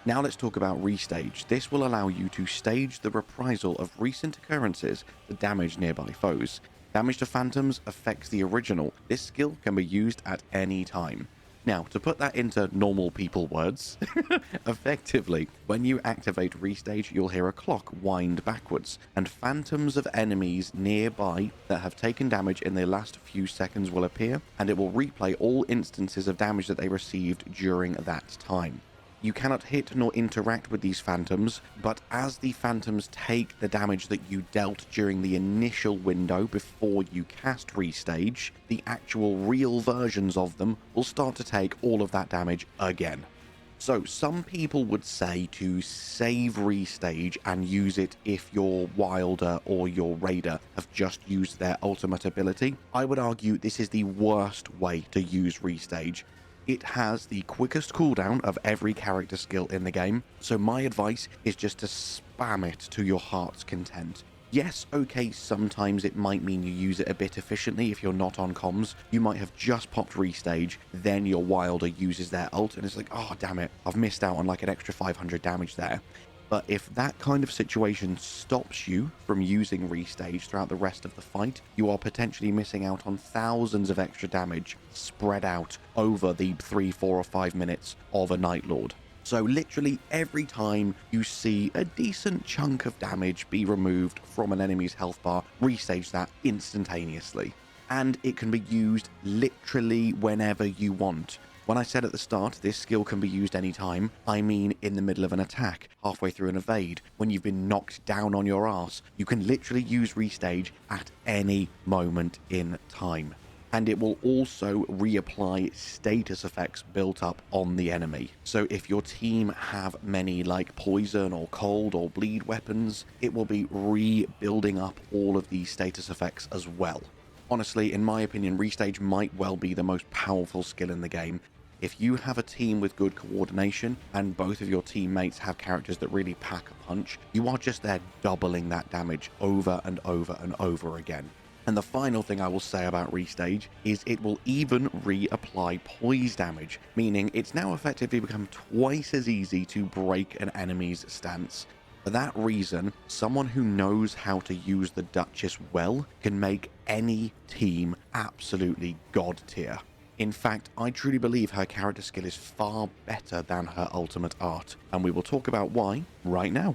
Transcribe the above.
Now let's talk about Restage. This will allow you to stage the reprisal of recent occurrences that damage nearby foes. Damage to phantoms affects the original. This skill can be used at any time. Now, to put that into normal people words, effectively, when you activate Restage, you'll hear a clock wind backwards, and phantoms of enemies nearby that have taken damage in their last few seconds will appear, and it will replay all instances of damage that they received during that time. You cannot hit nor interact with these phantoms, but as the phantoms take the damage that you dealt during the initial window before you cast Restage, the actual real versions of them will start to take all of that damage again. So some people would say to save Restage and use it if your Wilder or your Raider have just used their ultimate ability. I would argue this is the worst way to use Restage. It has the quickest cooldown of every character skill in the game, so my advice is just to spam it to your heart's content. Yes, okay, sometimes it might mean you use it a bit efficiently if you're not on comms. You might have just popped Restage, then your Wilder uses their ult, and it's like, oh damn it, I've missed out on like an extra 500 damage there. But if that kind of situation stops you from using Restage throughout the rest of the fight, you are potentially missing out on thousands of extra damage spread out over the 3, 4 or 5 minutes of a Night Lord. So literally every time you see a decent chunk of damage be removed from an enemy's health bar, Restage that instantaneously. And it can be used literally whenever you want. When I said at the start this skill can be used anytime, I mean in the middle of an attack, halfway through an evade, when you've been knocked down on your arse. You can literally use Restage at any moment in time. And it will also reapply status effects built up on the enemy. So if your team have many like poison or cold or bleed weapons, it will be rebuilding up all of these status effects as well. Honestly, in my opinion, Restage might well be the most powerful skill in the game. If you have a team with good coordination and both of your teammates have characters that really pack a punch, you are just there doubling that damage over and over and over again. And the final thing I will say about Restage is it will even reapply poise damage, meaning it's now effectively become twice as easy to break an enemy's stance. For that reason, someone who knows how to use the Duchess well can make any team absolutely god tier. In fact, I truly believe her character skill is far better than her ultimate art, and we will talk about why right now.